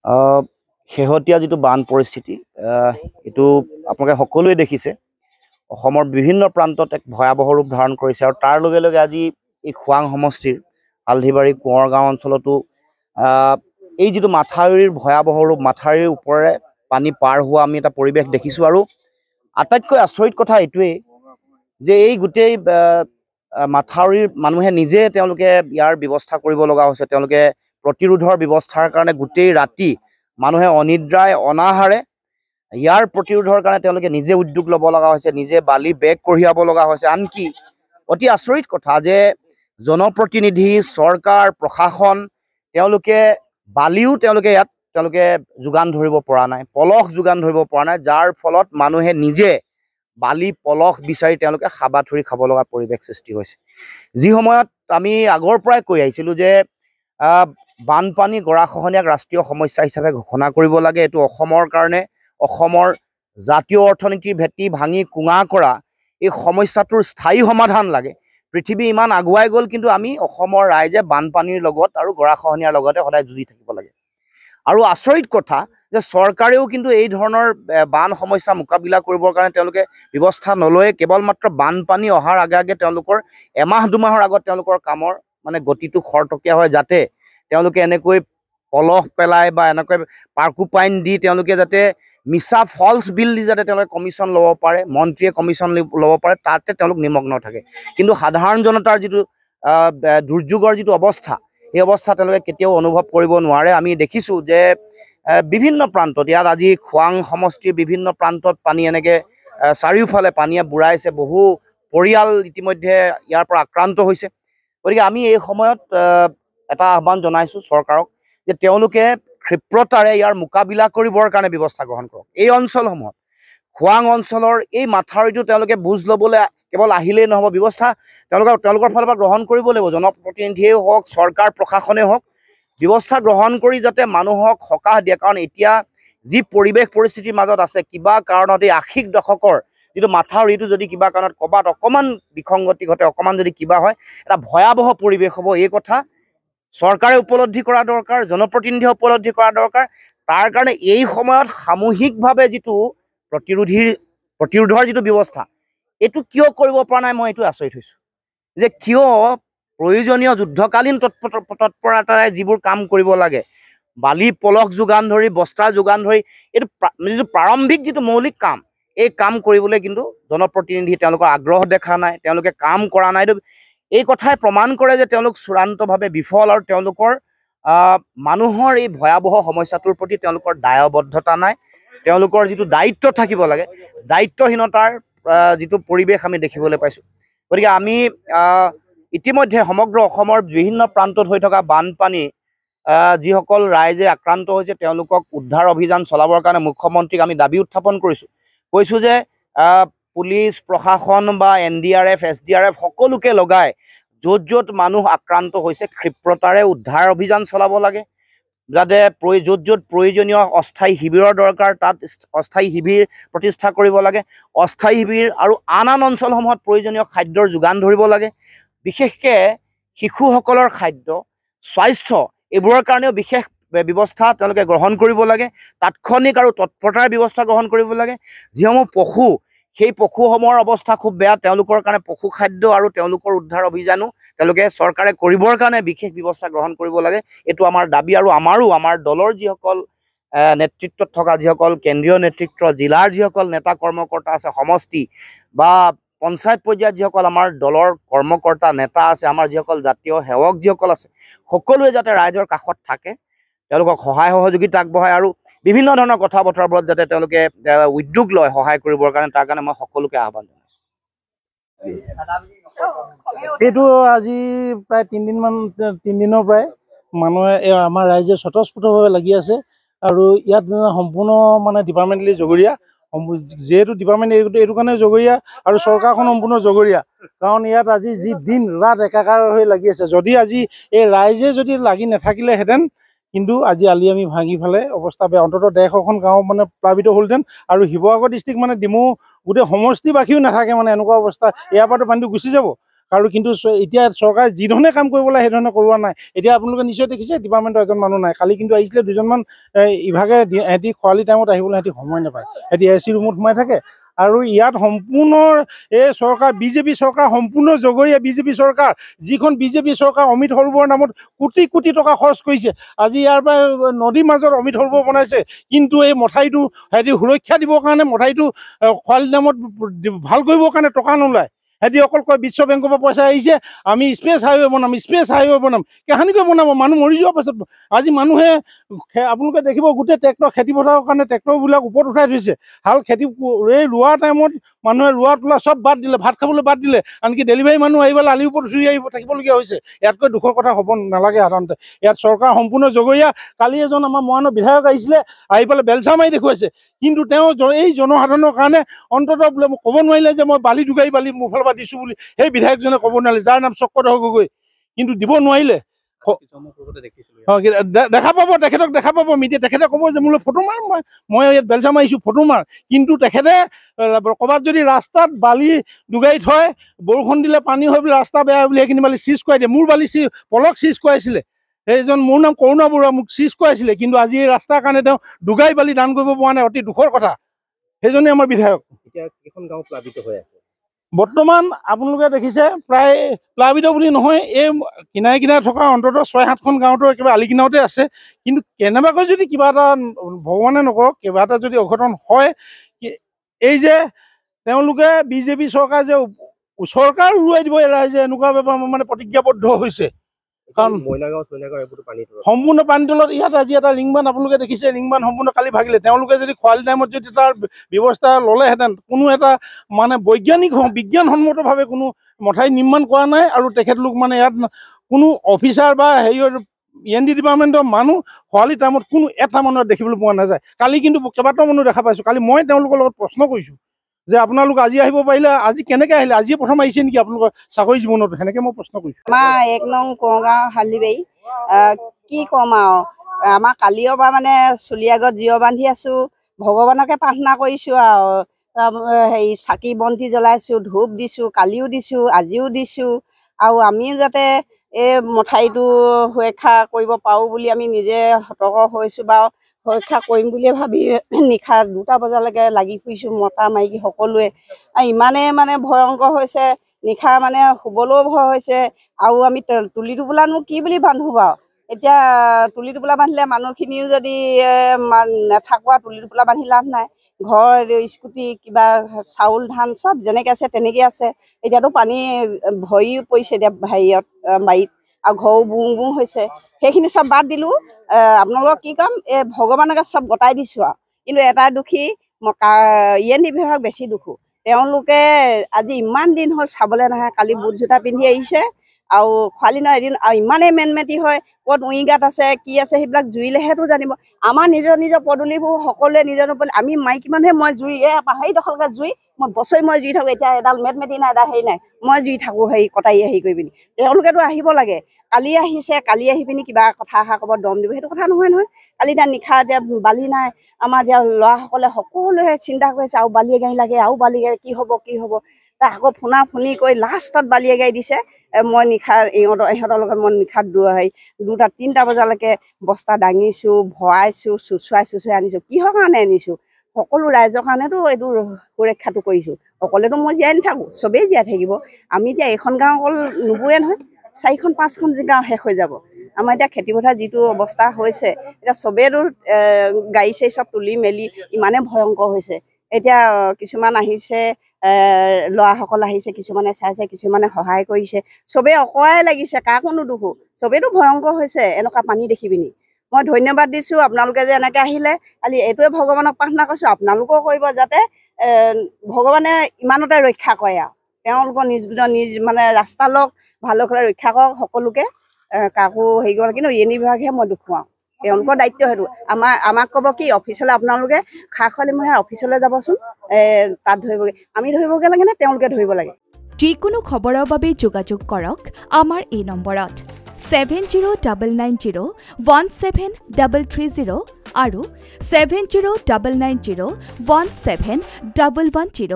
আহ, শেহতীয়া যিটো বান পৰিস্থিতি এইটো আপোনালোকে সকলোৱে দেখিছে। অসমৰ বিভিন্ন প্ৰান্তত এক ভয়াৱহ ৰূপ ধাৰণ কৰিছে আৰু তাৰ লগে লগে আজি এই খোৱাং সমষ্টিৰ হালধিবাৰী কোঁৱৰ গাঁও অঞ্চলতো এই যিটো মাথাউৰিৰ ভয়াৱহ ৰূপ, মাথাউৰিৰ ওপৰেৰে পানী পাৰ হোৱা আমি এটা পৰিৱেশ দেখিছোঁ। আৰু আটাইতকৈ আচৰিত কথা এইটোৱেই যে এই গোটেই মাথাউৰিৰ মানুহে নিজে তেওঁলোকে ইয়াৰ ব্যৱস্থা কৰিব লগা হৈছে। তেওঁলোকে প্ৰতিৰোধৰ ব্যৱস্থাৰ কাৰণে গোটেই ৰাতি মানুহে অনিদ্ৰায় অনাহাৰে ইয়াৰ প্ৰতিৰোধৰ কাৰণে তেওঁলোকে নিজে উদ্যোগ ল'ব লগা হৈছে, নিজে বালি বেগ কঢ়িয়াব লগা হৈছে। আনকি অতি আচৰিত কথা যে জনপ্ৰতিনিধি, চৰকাৰ, প্ৰশাসন তেওঁলোকে বালিও ইয়াত যোগান ধৰিব পৰা নাই, পলস যোগান ধৰিব পৰা নাই, যাৰ ফলত মানুহে নিজে বালি পলস বিচাৰি তেওঁলোকে হাবাথুৰি খাব লগা পৰিৱেশ সৃষ্টি হৈছে। যি সময়ত আমি আগৰ পৰাই কৈ আহিছিলোঁ যে বানপানী গৰাখহনীয়াক ৰাষ্ট্ৰীয় সমস্যা হিচাপে ঘোষণা কৰিব লাগে। এইটো অসমৰ কাৰণে, অসমৰ জাতীয় অৰ্থনীতিৰ ভেটি ভাঙি কুঙা কৰা এই সমস্যাটোৰ স্থায়ী সমাধান লাগে। পৃথিৱী ইমান আগুৱাই গ'ল, কিন্তু আমি অসমৰ ৰাইজে বানপানীৰ লগত আৰু গৰাখহনীয়াৰ লগতে সদায় যুঁজি থাকিব লাগে। আৰু আচৰিত কথা যে চৰকাৰেও কিন্তু এই ধৰণৰ বান সমস্যা মোকাবিলা কৰিবৰ কাৰণে তেওঁলোকে ব্যৱস্থা নলয়ে। কেৱল মাত্ৰ বানপানী অহাৰ আগে আগে তেওঁলোকৰ এমাহ দুমাহৰ আগত তেওঁলোকৰ কামৰ গতিটো খৰতকীয়া হয়, যাতে তেওঁলোকে এনেকৈ পলস পেলাই বা এনেকৈ পাৰ্কোপাইন দি তেওঁলোকে যাতে মিছা ফলছ বিল দি যাতে তেওঁলোকে কমিশ্যন ল'ব পাৰে, মন্ত্ৰীয়ে কমিশ্যন ল'ব পাৰে, তাতে তেওঁলোক নিমগ্ন থাকে। কিন্তু সাধাৰণ জনতাৰ যিটো দুৰ্যোগৰ যিটো অৱস্থা, এই অৱস্থা তেওঁলোকে কেতিয়াও অনুভৱ কৰিব নোৱাৰে। আমি দেখিছোঁ যে বিভিন্ন প্ৰান্তত, ইয়াত আজি খোৱাং সমষ্টিৰ বিভিন্ন প্ৰান্তত পানী এনেকৈ চাৰিওফালে পানীয়ে বুঢ়াইছে। বহু পৰিয়াল ইতিমধ্যে ইয়াৰ পৰা আক্ৰান্ত হৈছে। গতিকে আমি এই সময়ত এটা আহ্বান জনাইছোঁ চৰকাৰক যে তেওঁলোকে ক্ষিপ্ৰতাৰে ইয়াৰ মোকাবিলা কৰিবৰ কাৰণে ব্যৱস্থা গ্ৰহণ কৰক। এই অঞ্চলসমূহত, খোৱাং অঞ্চলৰ এই মাথাউৰিটো তেওঁলোকে বুজ ল'বলৈ কেৱল আহিলেই নহ'ব, ব্যৱস্থা তেওঁলোকৰ ফালৰ পৰা গ্ৰহণ কৰিব লাগিব। জনপ্ৰতিনিধিয়েই হওক, চৰকাৰ প্ৰশাসনেই হওক, ব্যৱস্থা গ্ৰহণ কৰি যাতে মানুহক সকাহ দিয়ে। কাৰণ এতিয়া যি পৰিৱেশ পৰিস্থিতিৰ মাজত আছে, কিবা কাৰণত এই ৮০ দশকৰ যিটো মাথাউৰিটো যদি কিবা কাৰণত ক'ৰবাত অকণমান বিসংগতি ঘটে, অকণমান যদি কিবা হয়, এটা ভয়াৱহ পৰিৱেশ হ'ব। এই কথা চৰকাৰে উপলব্ধি কৰা দৰকাৰ, জনপ্ৰতিনিধিয়ে উপলব্ধি কৰা দৰকাৰ। তাৰ কাৰণে এই সময়ত সামূহিকভাৱে যিটো প্ৰতিৰোধৰ যিটো ব্যৱস্থা, এইটো কিয় কৰিব পৰা নাই, মই এইটো আচৰিত হৈছোঁ যে কিয় প্ৰয়োজনীয় যুদ্ধকালীন তৎপৰতাৰে যিবোৰ কাম কৰিব লাগে, বালি পলস যোগান ধৰি, বস্তা যোগান ধৰি, এইটো যিটো প্ৰাৰম্ভিক যিটো মৌলিক কাম, এই কাম কৰিবলৈ কিন্তু জনপ্ৰতিনিধি তেওঁলোকৰ আগ্ৰহ দেখা নাই, তেওঁলোকে কাম কৰা নাই। এই কথাই প্ৰমাণ কৰে যে তেওঁলোক চূড়ান্তভাৱে বিফল আৰু তেওঁলোকৰ মানুহৰ এই ভয়াৱহ সমস্যাটোৰ প্ৰতি তেওঁলোকৰ দায়বদ্ধতা নাই। তেওঁলোকৰ যিটো দায়িত্ব থাকিব লাগে, দায়িত্বহীনতাৰ যিটো পৰিৱেশ আমি দেখিবলৈ পাইছোঁ। গতিকে আমি ইতিমধ্যে সমগ্ৰ অসমৰ বিভিন্ন প্ৰান্তত হৈ থকা বানপানী যিসকল ৰাইজে আক্ৰান্ত হৈছে, তেওঁলোকক উদ্ধাৰ অভিযান চলাবৰ কাৰণে মুখ্যমন্ত্ৰীক আমি দাবী উত্থাপন কৈছোঁ যে পুলিচ প্ৰশাসন বা NDRF, SDRF সকলোকে লগাই য'ত য'ত মানুহ আক্ৰান্ত হৈছে ক্ষিপ্ৰতাৰে উদ্ধাৰ অভিযান চলাব লাগে। যাতে য'ত য'ত প্ৰয়োজনীয় অস্থায়ী শিবিৰৰ দৰকাৰ, তাত অস্থায়ী শিবিৰ প্ৰতিষ্ঠা কৰিব লাগে। অস্থায়ী শিবিৰ আৰু আন অঞ্চলসমূহত প্ৰয়োজনীয় খাদ্যৰ যোগান ধৰিব লাগে। বিশেষকৈ শিশুসকলৰ খাদ্য, স্বাস্থ্য, এইবোৰৰ কাৰণেও বিশেষ ব্যৱস্থা তেওঁলোকে গ্ৰহণ কৰিব লাগে। তাৎক্ষণিক আৰু তৎপৰতাৰ ব্যৱস্থা গ্ৰহণ কৰিব লাগে। যিসমূহ পশু, সেই পশুসমূহৰ অৱস্থা খুব বেয়া, তেওঁলোকৰ কাৰণে পশু খাদ্য আৰু তেওঁলোকৰ উদ্ধাৰ অভিযানো তেওঁলোকে চৰকাৰে কৰিবৰ কাৰণে বিশেষ ব্যৱস্থা গ্ৰহণ কৰিব লাগে। এইটো আমাৰ দাবী। আৰু আমাৰ দলৰ যিসকল নেতৃত্বত থকা যিসকল কেন্দ্ৰীয় নেতৃত্ব, জিলাৰ যিসকল নেতা কৰ্মকৰ্তা আছে, সমষ্টি বা পঞ্চায়ত পৰ্যায়ত যিসকল আমাৰ দলৰ কৰ্মকৰ্তা নেতা আছে, আমাৰ যিসকল জাতীয় সেৱক যিসকল আছে, সকলোৱে যাতে ৰাইজৰ কাষত থাকে, তেওঁলোকক সহায় সহযোগিতা আগবঢ়ায় আৰু বিভিন্ন ধৰণৰ কথা বতৰাবোৰত যাতে তেওঁলোকে উদ্যোগ লয় সহায় কৰিবৰ কাৰণে, তাৰ কাৰণে মই সকলোকে আহ্বান জনাইছোঁ। এইটো আজি প্ৰায় 3 দিনৰ পৰাই মানুহে আমাৰ ৰাইজে স্বতঃস্ফূৰ্তভাৱে লাগি আছে। আৰু ইয়াত সম্পূৰ্ণ ডিপাৰ্টমেণ্টেলি জগৰীয়া, যিহেতু ডিপাৰ্টমেণ্ট এইটো কাৰণে জগৰীয়া আৰু চৰকাৰখন সম্পূৰ্ণ জগৰীয়া। কাৰণ ইয়াত আজি যি দিন ৰাত একাকাৰ হৈ লাগি আছে, যদি আজি এই ৰাইজে যদি লাগি নাথাকিলেহেঁতেন, কিন্তু আজি আলি আমি ভাঙি ফালে অৱস্থা বেয়া। অন্ততঃ 150খন গাঁও প্লাবিত হ'লহেঁতেন। আৰু শিৱসাগৰ ডিষ্ট্ৰিক্ট ডিমৌ গোটেই সমষ্টিবাসীও নাথাকে, এনেকুৱা অৱস্থা। ইয়াৰ পৰাতো পানীটো গুচি যাব। আৰু কিন্তু এতিয়া চৰকাৰে যিধৰণে কাম কৰিব লাগে সেইধৰণে কৰোৱা নাই। এতিয়া আপোনালোকে নিশ্চয় দেখিছে ডিপাৰ্টমেণ্টৰ এজন মানুহ নাই। কালি কিন্তু আহিছিলে দুজনমান, ইভাগে সিহঁতি খৰালি টাইমত আহিবলৈ সিহঁতি সময় নাপায়, সিহঁতি AC ৰুমত সোমাই থাকে। আৰু ইয়াত সম্পূৰ্ণ এই চৰকাৰ বিজেপি চৰকাৰ সম্পূৰ্ণ জগৰীয়া বিজেপি চৰকাৰ, যিখন বিজেপি চৰকাৰ অমৃত সৰোবৰৰ নামত কোটি কোটি টকা খৰচ কৰিছে। আজি ইয়াৰ পৰা নদীৰ মাজত অমৃত সৰোবৰ বনাইছে, কিন্তু এই মথাউৰিটো সিহঁতি সুৰক্ষা দিবৰ কাৰণে মথাউৰিটো খৰালি নামত ভাল কৰিবৰ কাৰণে টকা নোলায়। সিহঁতি অকল কয় বিশ্ব বেংকৰ পৰা পইচা আহিছে, আমি স্পেচ হাইৱে বনাম। কাহানিকৈ বনাব? মানুহ মৰি যোৱাৰ পাছত। আজি মানুহে আপোনালোকে দেখিব গোটেই ট্ৰেক্টৰ খেতি পথাৰৰ কাৰণে ট্ৰেক্টৰবিলাক ওপৰত উঠাই থৈছে। হাল খেতি এই ৰোৱা টাইমত মানুহে ৰোৱা তোলা চব বাদ দিলে, ভাত খাবলৈ বাদ দিলে। আনকি ডেলিভাৰী মানুহ আহি পেলাই আলিৰ ওপৰত উঠি থাকিবলগীয়া হৈছে। ইয়াতকৈ দুখৰ কথা হ'ব নালাগে সাধাৰণতে। ইয়াত চৰকাৰ সম্পূৰ্ণ জগৰীয়া। কালি এজন আমাৰ মৰাণৰ বিধায়ক আহিছিলে, আহি পেলাই বেলচা মাৰি দেখুৱাইছে, কিন্তু তেওঁ এই জনসাধাৰণৰ কাৰণে অন্ততঃ বোলে মোক ক'ব নোৱাৰিলে যে মই বালি দুগাড়ী বালি মোৰ ফালৰ পৰা দিছোঁ বুলি। সেই বিধায়কজনে ক'ব নোৱাৰিলে, যাৰ নাম চক্ৰধৰ গগৈ, কিন্তু দিব নোৱাৰিলে। দেখা পাব, তেখেতক দেখা পাব মিডিয়া। তেখেতে ক'ব যে মোলৈ ফটো মাৰ, মই ইয়াত বেলচা মাৰিছোঁ, ফটো মাৰ। কিন্তু তেখেতে ক'ৰবাত যদি ৰাস্তাত বালি দুগাড়ী থয়, বৰষুণ দিলে পানী হৈ পেলাই ৰাস্তা বেয়া বুলি সেইখিনি বালি চিজ কৰাই দিয়ে। মোৰ বালি পলক চিজ কৰাইছিলে সেইজন, মোৰ নাম কৰুণা বৰুৱা, মোক চিজ কৰাইছিলে। কিন্তু আজি এই ৰাস্তাৰ কাৰণে তেওঁ দুগাড়ী বালি দান কৰিব পৰা নাই, অতি দুখৰ কথা। সেইজনে আমাৰ বিধায়ক। এতিয়া কেইখন গাঁও প্লাবিত হৈ আছে বৰ্তমান আপোনালোকে দেখিছে, প্ৰায় প্লাবিত বুলি নহয়, এই কিনাৰে কিনাৰে থকা অন্ততঃ 6-7খন গাঁৱতো একেবাৰে আলি কিনাৰতে আছে। কিন্তু কেনেবাকৈ যদি কিবা এটা, ভগৱানে নকৰক, কিবা এটা যদি অঘটন হয়, এই যে তেওঁলোকে বিজেপি চৰকাৰ যে চৰকাৰ উৰুৱাই দিব ৰাইজে, এনেকুৱা মানে প্ৰতিজ্ঞাবদ্ধ হৈছে। কাৰণ সম্পূৰ্ণ পানী তলত। ইয়াত আজি এটা ৰিংবান আপোনালোকে দেখিছে, ৰিংবান সম্পূৰ্ণ কালি ভাগিলে। তেওঁলোকে যদি খৰালি টাইমত যদি তাৰ ব্যৱস্থা ল'লেহেঁতেন, কোনো এটা মানে বিজ্ঞানসন্মতভাৱে কোনো মথাউৰি নিৰ্মাণ কৰা নাই। আৰু তেখেতলোক মানে ইয়াত কোনো অফিচাৰ বা হেৰিয়ৰ END ডিপাৰ্টমেণ্টৰ মানুহ খৰালি টাইমত কোনো এটা মানুহৰ দেখিবলৈ পোৱা নাযায়। কালি কিন্তু কেইবাটাও মানুহ দেখা পাইছোঁ। কালি মই তেওঁলোকৰ লগত প্ৰশ্ন কৰিছোঁ যে আপোনালোক আজি আহিব পাৰিলে, আজি কেনেকৈ আহিলে, আজিয়ে প্ৰথম আহিছে নেকি আপোনালোকৰ চাকৰি জীৱনত, সেনেকৈ মই প্ৰশ্ন কৰিছোঁ। আমাৰ 1 নং কোঁৱগাঁও হালদিবাৰী, কি ক'ম আৰু, আমাৰ কালিৰ পৰা মানে চুলি আগত জিৰ বান্ধি আছোঁ, ভগৱানকে প্ৰাৰ্থনা কৰিছোঁ আৰু হেৰি চাকি বন্তি জ্বলাইছোঁ, ধূপ দিছোঁ, কালিও দিছোঁ, আজিও দিছোঁ। আৰু আমি যাতে এই মথাউৰিটো সুৰক্ষা কৰিব পাৰোঁ বুলি আমি নিজে সতৰ্ক হৈছোঁ বাৰু। সুৰক্ষা কৰিম বুলিয়ে ভাবি নিশা 2টা বজালৈকে লাগি ফুৰিছোঁ, মতা মাইকী সকলোৱে। ইমানেই মানে ভয়ংকৰ হৈছে, নিশা মানে শুবলৈও ভয় হৈছে। আৰু আমি তুলি টোপোলানো কি বুলি বান্ধো বাৰু? এতিয়া তুলি টোপোলা বান্ধিলে মানুহখিনিও যদি নেথাকোৱা, তুলি টোপোলা বান্ধি লাভ নাই। ঘৰ, স্কুটি, কিবা চাউল ধান চব যেনেকৈ আছে তেনেকৈ আছে। এতিয়াতো পানী ভৰি পৰিছে এতিয়া হেৰিয়ত বাৰীত, আৰু ঘৰো বুং বুং হৈছে। সেইখিনি চব বাদ দিলোঁ। আপোনালোকক কি ক'ম, এই ভগৱানকে চব গতাই দিছোঁ আৰু। কিন্তু এটা দুখী, END বিভাগ বেছি দুখো। তেওঁলোকে আজি ইমান দিন হ'ল চাবলৈ নাহে। কালি বুট জোতা পিন্ধি আহিছে, আৰু খৰালি নহয় এদিন, আৰু ইমানেই মেনমেটি হয়, ক'ত উইঙাত আছে কি আছে সেইবিলাক জুইলেহেতো জানিব। আমাৰ নিজৰ পদূলিবোৰ সকলোৱে নিজৰ আমি মাইকী মানুহে, মই জুই হেৰিডোখৰলৈকে জুই, মই জুই থাকোঁ। এতিয়া এডাল মেটমেটি নাই, এডাল হেৰি নাই, মই জুই থাকোঁ হেৰি কটাৰী হেৰি কৰি পিনি। তেওঁলোকেতো আহিব লাগে। কালি আহিছে, কালি আহি পিনি কিবা কথা এষাৰ ক'ব, দম দিব, সেইটো কথা নহয়। কালি এতিয়া নিশা এতিয়া বালি নাই। আমাৰ এতিয়া ল'ৰাসকলে সকলোৱে চিন্তা কৰিছে, আৰু বালি গাড়ী লাগে, আৰু বালি গাড়ী কি হ'ব। আকৌ ফোনা-ফোনি কৰি লাষ্টত বালি গাড়ী দিছে। মই নিশা ইহঁতৰ লগত মই নিশা 2টা-3টা বজালৈকে বস্তা দাঙিছোঁ, ভৰাইছোঁ, চুচুৱাই আনিছোঁ। কিহৰ কাৰণে আনিছোঁ? সকলো ৰাইজৰ কাৰণেতো এইটো সুৰক্ষাটো কৰিছোঁ। অকলেতো মই জীয়াই নাথাকোঁ, চবেই জীয়াই থাকিব। আমি এতিয়া এইখন গাঁও অকল নুবুৰে নহয়, 4খন-5খন গাঁও শেষ হৈ যাব। আমাৰ এতিয়া খেতিপথাৰ যিটো অৱস্থা হৈছে, এতিয়া চবেইতো গাড়ী চাড়ী চব তুলি মেলি ইমানে ভয়ংকৰ হৈছে। এতিয়া কিছুমান আহিছে, ল'ৰাসকল আহিছে, কিছুমানে চাইছে, কিছুমানে সহায় কৰিছে। চবেই অকৰাই লাগিছে, কাকো নুদুখো। চবেইতো ভয়ংকৰ হৈছে এনেকুৱা পানী দেখি পিনি। মই ধন্যবাদ দিছোঁ আপোনালোকে যে এনেকৈ আহিলে। কালি এইটোৱে ভগৱানক প্ৰাৰ্থনা কৰিছোঁ, আপোনালোকেও কৰিব যাতে ভগৱানে ইমানতে ৰক্ষা কৰে আৰু। তেওঁলোকৰ নিজ মানে ৰাস্তা লওক, ভালদৰে ৰক্ষা কৰক সকলোকে, কাকো হেৰি কৰক। কিন্তু END বিভাগহে মই দুখুৱাওঁ, তেওঁলোকৰ দায়িত্ব সেইটো। আমাক ক'ব কি, অফিচলৈ আপোনালোকে খা-খৰালিমহীয়া অফিচলৈ যাবচোন, তাত ধৰিবগৈ। আমি ধৰিবগৈ লাগে নে তেওঁলোকে ধৰিব লাগে? যিকোনো খবৰৰ বাবে যোগাযোগ কৰক আমাৰ এই নম্বৰত 7099017330 আৰু 7099017110।